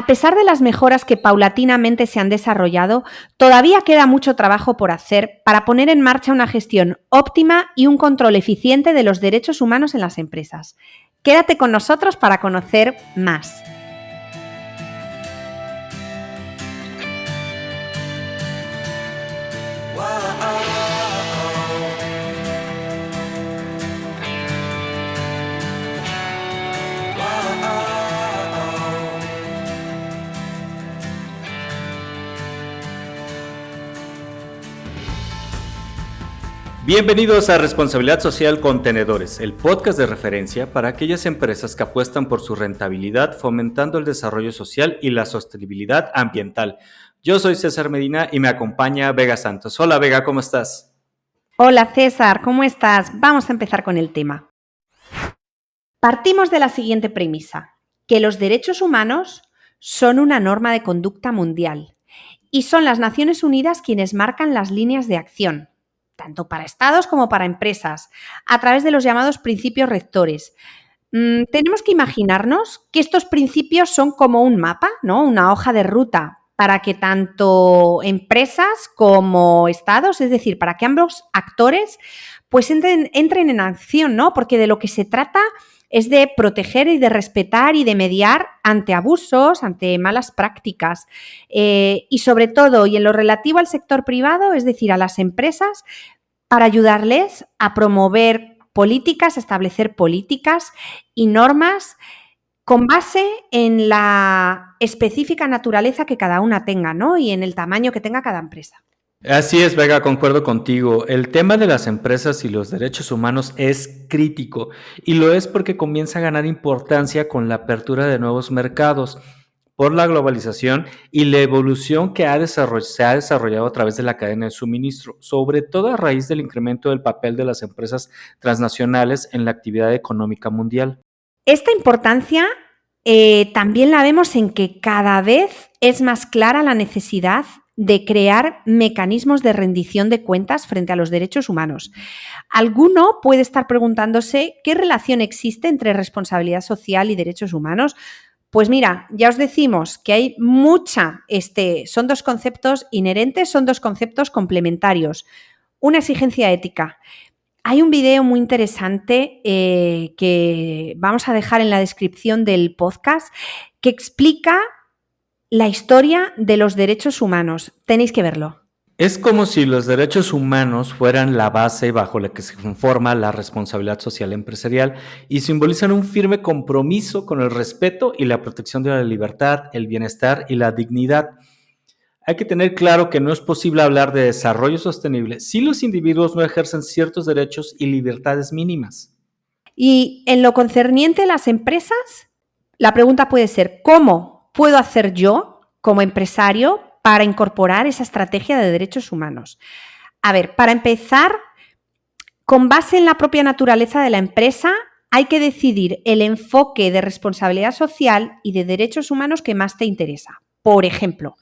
A pesar de las mejoras que paulatinamente se han desarrollado, todavía queda mucho trabajo por hacer para poner en marcha una gestión óptima y un control eficiente de los derechos humanos en las empresas. Quédate con nosotros para conocer más. Bienvenidos a Responsabilidad Social con Tenedores, el podcast de referencia para aquellas empresas que apuestan por su rentabilidad, fomentando el desarrollo social y la sostenibilidad ambiental. Yo soy César Medina y me acompaña Vega Santos. Hola Vega, ¿cómo estás? Hola César, ¿cómo estás? Vamos a empezar con el tema. Partimos de la siguiente premisa, que los derechos humanos son una norma de conducta mundial y son las Naciones Unidas quienes marcan las líneas de acción, tanto para estados como para empresas, a través de los llamados principios rectores. Tenemos que imaginarnos que estos principios son como un mapa, ¿no? Una hoja de ruta para que tanto empresas como estados, es decir, para que ambos actores pues entren en acción, ¿no? Porque de lo que se trata es de proteger y de respetar y de mediar ante abusos, ante malas prácticas y sobre todo, y en lo relativo al sector privado, es decir, a las empresas, para ayudarles a promover políticas, establecer políticas y normas con base en la específica naturaleza que cada una tenga, ¿no? Y en el tamaño que tenga cada empresa. Así es, Vega, concuerdo contigo. El tema de las empresas y los derechos humanos es crítico y lo es porque comienza a ganar importancia con la apertura de nuevos mercados por la globalización y la evolución que se ha desarrollado a través de la cadena de suministro, sobre todo a raíz del incremento del papel de las empresas transnacionales en la actividad económica mundial. Esta importancia también la vemos en que cada vez es más clara la necesidad de crear mecanismos de rendición de cuentas frente a los derechos humanos. Alguno puede estar preguntándose qué relación existe entre responsabilidad social y derechos humanos. Pues mira, ya os decimos que hay son dos conceptos inherentes, son dos conceptos complementarios. Una exigencia ética. Hay un video muy interesante que vamos a dejar en la descripción del podcast que explica la historia de los derechos humanos. Tenéis que verlo. Es como si los derechos humanos fueran la base bajo la que se conforma la responsabilidad social empresarial y simbolizan un firme compromiso con el respeto y la protección de la libertad, el bienestar y la dignidad. Hay que tener claro que no es posible hablar de desarrollo sostenible si los individuos no ejercen ciertos derechos y libertades mínimas. Y en lo concerniente a las empresas, la pregunta puede ser, ¿cómo puedo hacer yo, como empresario, para incorporar esa estrategia de derechos humanos? A ver, para empezar, con base en la propia naturaleza de la empresa, hay que decidir el enfoque de responsabilidad social y de derechos humanos que más te interesa. Por ejemplo,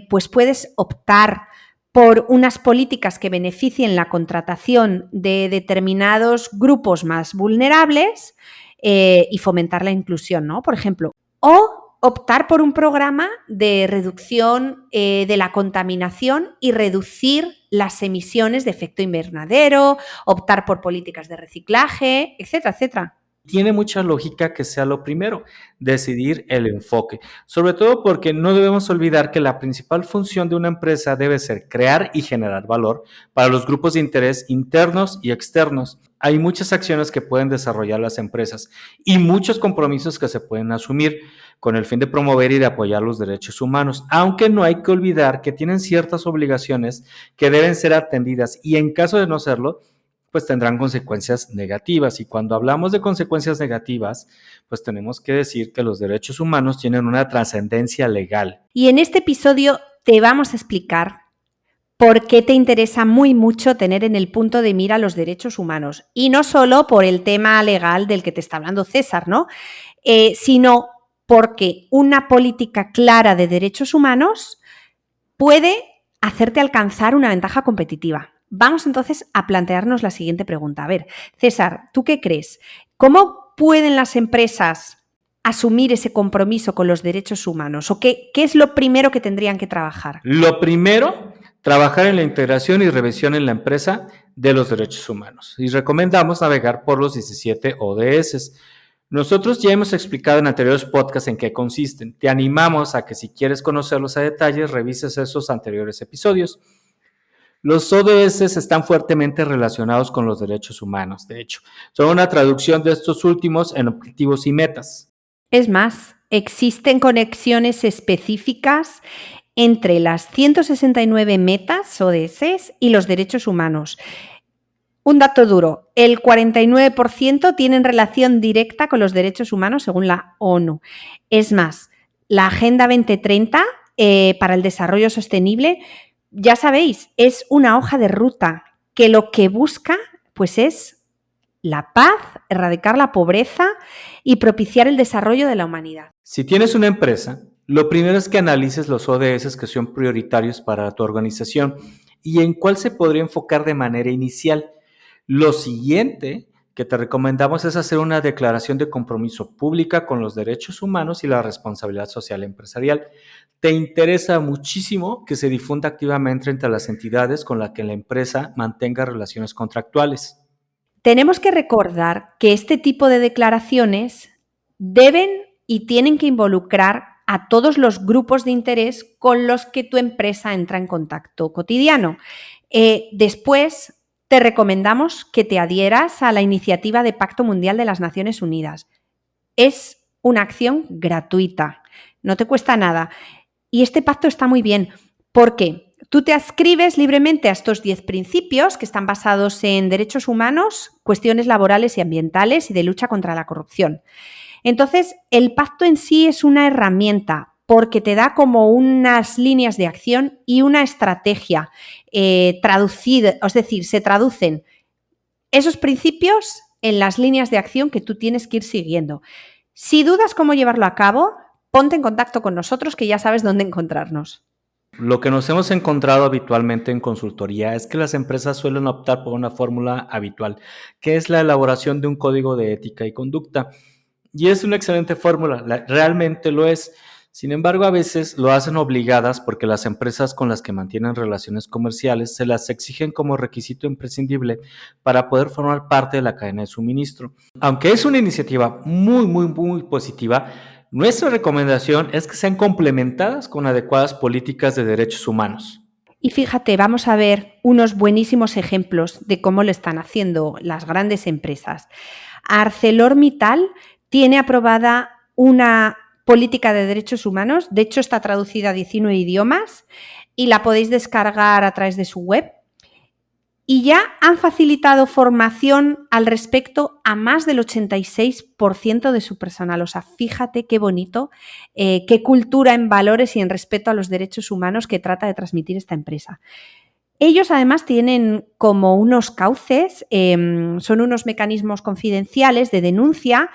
pues puedes optar por unas políticas que beneficien la contratación de determinados grupos más vulnerables y fomentar la inclusión, ¿no? Por ejemplo, o optar por un programa de reducción de la contaminación y reducir las emisiones de efecto invernadero, optar por políticas de reciclaje, etcétera, etcétera. Tiene mucha lógica que sea lo primero, decidir el enfoque, sobre todo porque no debemos olvidar que la principal función de una empresa debe ser crear y generar valor para los grupos de interés internos y externos. Hay muchas acciones que pueden desarrollar las empresas y muchos compromisos que se pueden asumir con el fin de promover y de apoyar los derechos humanos, aunque no hay que olvidar que tienen ciertas obligaciones que deben ser atendidas y en caso de no serlo, pues tendrán consecuencias negativas. Y cuando hablamos de consecuencias negativas, pues tenemos que decir que los derechos humanos tienen una trascendencia legal. Y en este episodio te vamos a explicar por qué te interesa muy mucho tener en el punto de mira los derechos humanos. Y no solo por el tema legal del que te está hablando César, ¿no? Sino porque una política clara de derechos humanos puede hacerte alcanzar una ventaja competitiva. Vamos entonces a plantearnos la siguiente pregunta. A ver, César, ¿tú qué crees? ¿Cómo pueden las empresas asumir ese compromiso con los derechos humanos? ¿O qué es lo primero que tendrían que trabajar? Lo primero, trabajar en la integración y revisión en la empresa de los derechos humanos. Y recomendamos navegar por los 17 ODS. Nosotros ya hemos explicado en anteriores podcasts en qué consisten. Te animamos a que si quieres conocerlos a detalle, revises esos anteriores episodios. Los ODS están fuertemente relacionados con los derechos humanos, de hecho. Son una traducción de estos últimos en objetivos y metas. Es más, existen conexiones específicas entre las 169 metas ODS y los derechos humanos. Un dato duro, el 49% tienen relación directa con los derechos humanos según la ONU. Es más, la Agenda 2030 para el Desarrollo Sostenible, ya sabéis, es una hoja de ruta que lo que busca pues es la paz, erradicar la pobreza y propiciar el desarrollo de la humanidad. Si tienes una empresa, lo primero es que analices los ODS que son prioritarios para tu organización y en cuál se podría enfocar de manera inicial. Lo siguiente que te recomendamos es hacer una declaración de compromiso pública con los derechos humanos y la responsabilidad social empresarial. Te interesa muchísimo que se difunda activamente entre las entidades con las que la empresa mantenga relaciones contractuales. Tenemos que recordar que este tipo de declaraciones deben y tienen que involucrar a todos los grupos de interés con los que tu empresa entra en contacto cotidiano. Después, te recomendamos que te adhieras a la iniciativa de Pacto Mundial de las Naciones Unidas. Es una acción gratuita, no te cuesta nada. Y este pacto está muy bien porque tú te adscribes libremente a estos 10 principios que están basados en derechos humanos, cuestiones laborales y ambientales y de lucha contra la corrupción. Entonces, el pacto en sí es una herramienta porque te da como unas líneas de acción y una estrategia traducida, es decir, se traducen esos principios en las líneas de acción que tú tienes que ir siguiendo. Si dudas cómo llevarlo a cabo, ponte en contacto con nosotros que ya sabes dónde encontrarnos. Lo que nos hemos encontrado habitualmente en consultoría es que las empresas suelen optar por una fórmula habitual, que es la elaboración de un código de ética y conducta. Y es una excelente fórmula, realmente lo es. Sin embargo, a veces lo hacen obligadas porque las empresas con las que mantienen relaciones comerciales se las exigen como requisito imprescindible para poder formar parte de la cadena de suministro. Aunque es una iniciativa muy positiva, nuestra recomendación es que sean complementadas con adecuadas políticas de derechos humanos. Y fíjate, vamos a ver unos buenísimos ejemplos de cómo lo están haciendo las grandes empresas. ArcelorMittal tiene aprobada una política de derechos humanos, de hecho está traducida a 19 idiomas y la podéis descargar a través de su web. Y ya han facilitado formación al respecto a más del 86% de su personal. O sea, fíjate qué bonito, qué cultura en valores y en respeto a los derechos humanos que trata de transmitir esta empresa. Ellos además tienen como unos cauces, son unos mecanismos confidenciales de denuncia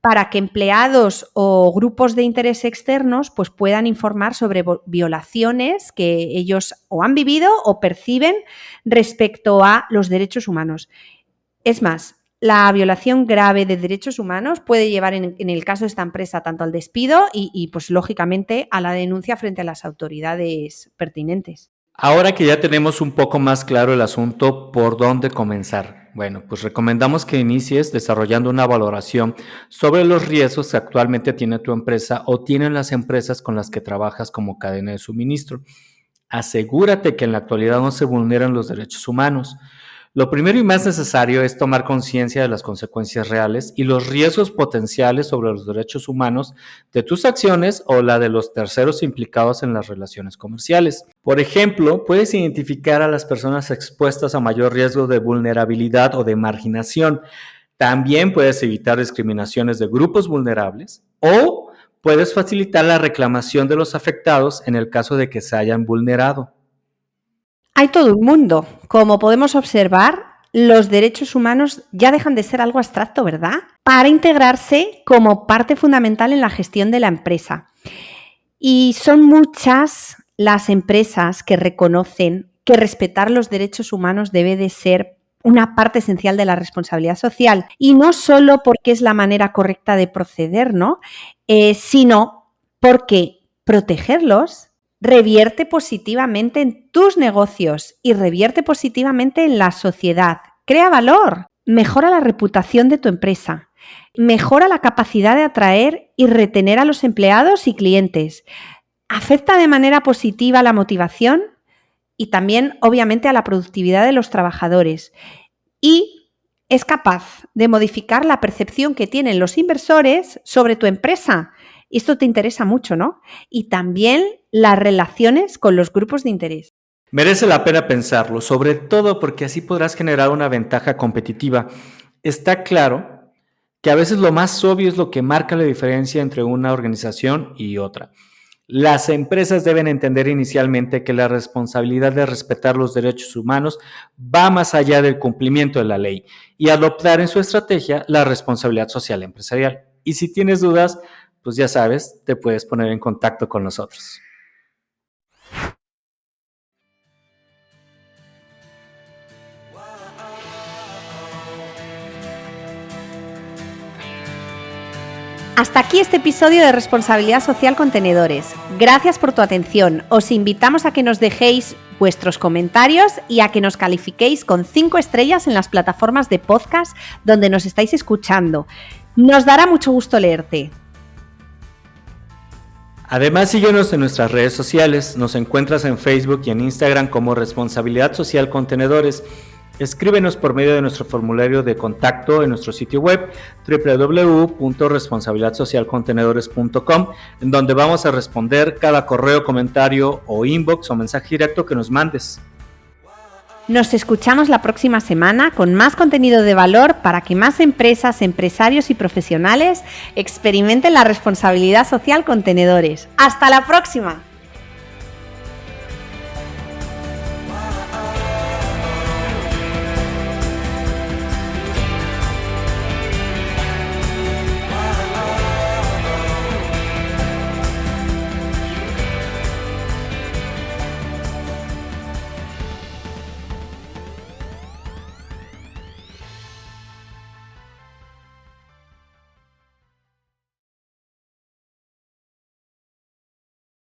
para que empleados o grupos de interés externos pues puedan informar sobre violaciones que ellos o han vivido o perciben respecto a los derechos humanos. Es más, la violación grave de derechos humanos puede llevar, en el caso de esta empresa, tanto al despido y pues lógicamente a la denuncia frente a las autoridades pertinentes. Ahora que ya tenemos un poco más claro el asunto, ¿por dónde comenzar? Bueno, pues recomendamos que inicies desarrollando una valoración sobre los riesgos que actualmente tiene tu empresa o tienen las empresas con las que trabajas como cadena de suministro. Asegúrate que en la actualidad no se vulneran los derechos humanos. Lo primero y más necesario es tomar conciencia de las consecuencias reales y los riesgos potenciales sobre los derechos humanos de tus acciones o la de los terceros implicados en las relaciones comerciales. Por ejemplo, puedes identificar a las personas expuestas a mayor riesgo de vulnerabilidad o de marginación. También puedes evitar discriminaciones de grupos vulnerables o puedes facilitar la reclamación de los afectados en el caso de que se hayan vulnerado. Hay todo un mundo. Como podemos observar, los derechos humanos ya dejan de ser algo abstracto, ¿verdad? Para integrarse como parte fundamental en la gestión de la empresa. Y son muchas las empresas que reconocen que respetar los derechos humanos debe de ser una parte esencial de la responsabilidad social. Y no solo porque es la manera correcta de proceder, ¿no? Sino porque protegerlos revierte positivamente en tus negocios y revierte positivamente en la sociedad. Crea valor, mejora la reputación de tu empresa, mejora la capacidad de atraer y retener a los empleados y clientes, afecta de manera positiva la motivación y también, obviamente, a la productividad de los trabajadores y es capaz de modificar la percepción que tienen los inversores sobre tu empresa. Esto te interesa mucho, ¿no? Y también las relaciones con los grupos de interés. Merece la pena pensarlo, sobre todo porque así podrás generar una ventaja competitiva. Está claro que a veces lo más obvio es lo que marca la diferencia entre una organización y otra. Las empresas deben entender inicialmente que la responsabilidad de respetar los derechos humanos va más allá del cumplimiento de la ley y adoptar en su estrategia la responsabilidad social empresarial. Y si tienes dudas, pues ya sabes, te puedes poner en contacto con nosotros. Hasta aquí este episodio de Responsabilidad Social Contenedores. Gracias por tu atención. Os invitamos a que nos dejéis vuestros comentarios y a que nos califiquéis con 5 estrellas en las plataformas de podcast donde nos estáis escuchando. Nos dará mucho gusto leerte. Además, síguenos en nuestras redes sociales. Nos encuentras en Facebook y en Instagram como Responsabilidad Social Contenedores. Escríbenos por medio de nuestro formulario de contacto en nuestro sitio web www.responsabilidadsocialcontenedores.com, en donde vamos a responder cada correo, comentario o inbox o mensaje directo que nos mandes. Nos escuchamos la próxima semana con más contenido de valor para que más empresas, empresarios y profesionales experimenten la responsabilidad social contenedores. ¡Hasta la próxima!